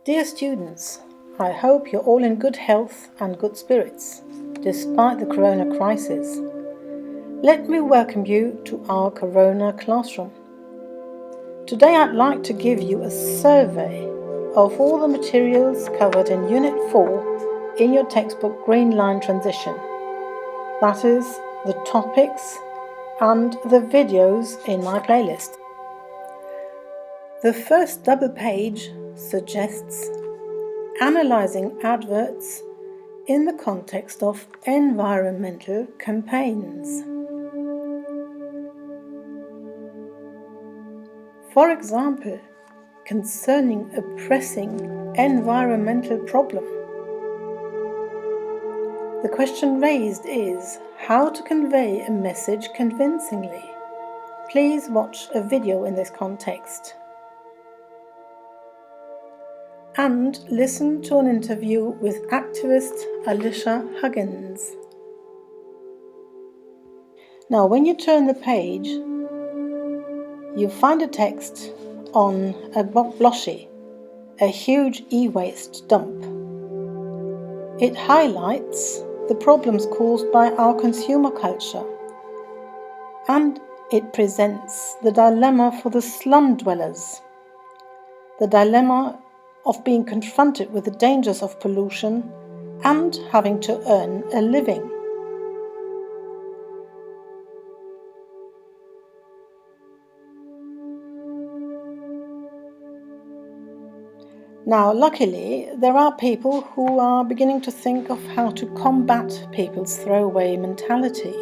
Dear students, I hope you're all in good health and good spirits, despite the corona crisis. Let me welcome you to our corona classroom. Today I'd like to give you a survey of all the materials covered in Unit 4 in your textbook Green Line Transition. That is, the topics and the videos in my playlist. The first double page suggests analysing adverts in the context of environmental campaigns. For example, concerning a pressing environmental problem. The question raised is how to convey a message convincingly. Please watch a video in this context. And listen to an interview with activist Alicia Huggins. Now, when you turn the page, you find a text on a blotchy, a huge e-waste dump. It highlights the problems caused by our consumer culture, and it presents the dilemma for the slum dwellers, the dilemma of being confronted with the dangers of pollution and having to earn a living. Now, luckily, there are people who are beginning to think of how to combat people's throwaway mentality.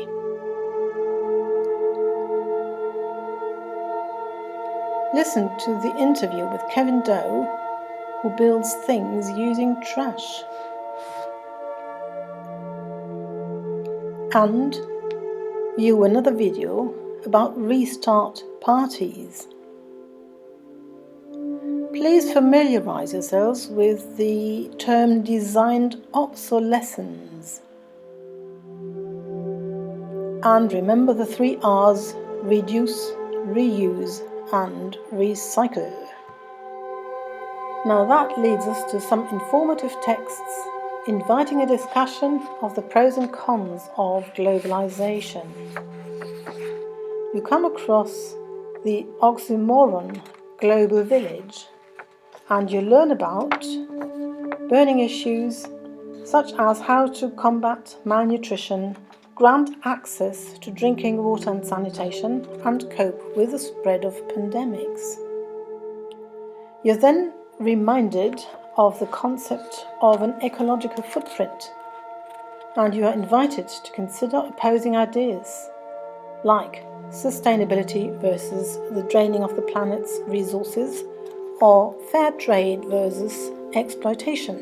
Listen to the interview with Kevin Doe, who builds things using trash. And view another video about restart parties. Please familiarise yourselves with the term designed obsolescence. And remember the 3 R's: reduce, reuse and recycle. Now that leads us to some informative texts inviting a discussion of the pros and cons of globalization. You come across the oxymoron global village and you learn about burning issues such as how to combat malnutrition, grant access to drinking water and sanitation, and cope with the spread of pandemics. You're then reminded of the concept of an ecological footprint, and you are invited to consider opposing ideas like sustainability versus the draining of the planet's resources, or fair trade versus exploitation.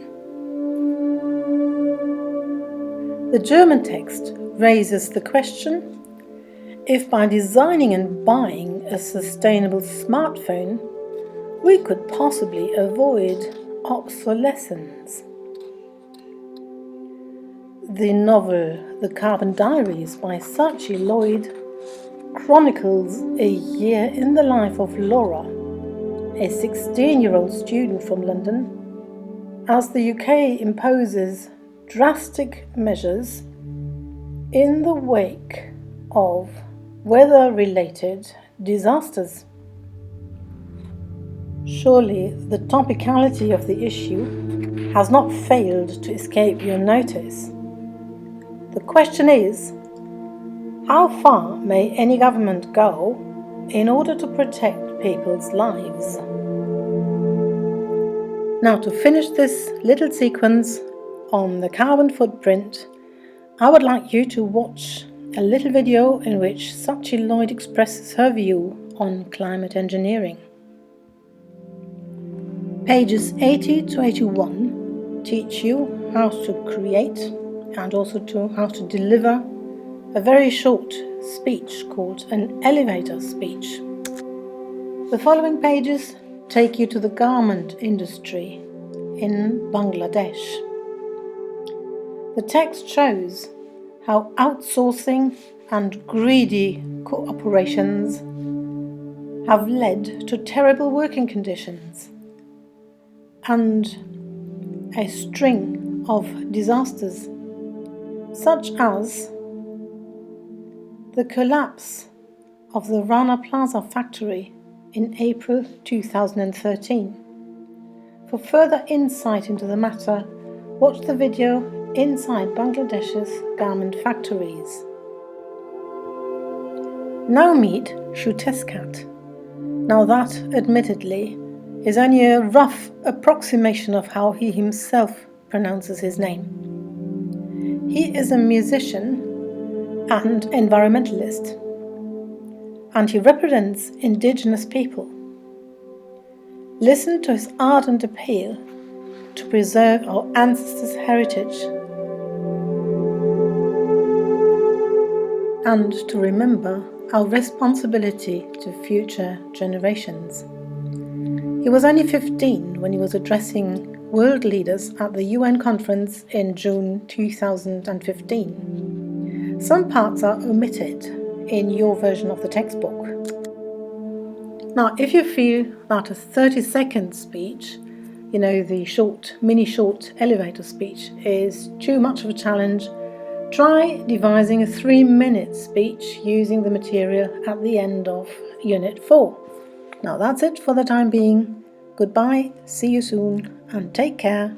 The German text raises the question: if by designing and buying a sustainable smartphone, we could possibly avoid obsolescence. The novel The Carbon Diaries by Sachi Lloyd chronicles a year in the life of Laura, a 16-year-old student from London, as the UK imposes drastic measures in the wake of weather-related disasters. Surely the topicality of the issue has not failed to escape your notice. The question is, how far may any government go in order to protect people's lives? Now, to finish this little sequence on the carbon footprint, I would like you to watch a little video in which Sachi Lloyd expresses her view on climate engineering. Pages 80 to 81 teach you how to create and also how to deliver a very short speech called an elevator speech. The following pages take you to the garment industry in Bangladesh. The text shows how outsourcing and greedy corporations have led to terrible working conditions and a string of disasters, such as the collapse of the Rana Plaza factory in April 2013. For further insight into the matter, watch the video Inside Bangladesh's Garment Factories. Now meet Escott. Now that, admittedly, is only a rough approximation of how he himself pronounces his name. He is a musician and environmentalist, and he represents indigenous people. Listen to his ardent appeal to preserve our ancestors' heritage and to remember our responsibility to future generations. He was only 15 when he was addressing world leaders at the UN conference in June 2015. Some parts are omitted in your version of the textbook. Now, if you feel that a 30-second speech, the mini short elevator speech, is too much of a challenge, try devising a 3-minute speech using the material at the end of Unit 4. Now that's it for the time being. Goodbye, see you soon, and take care.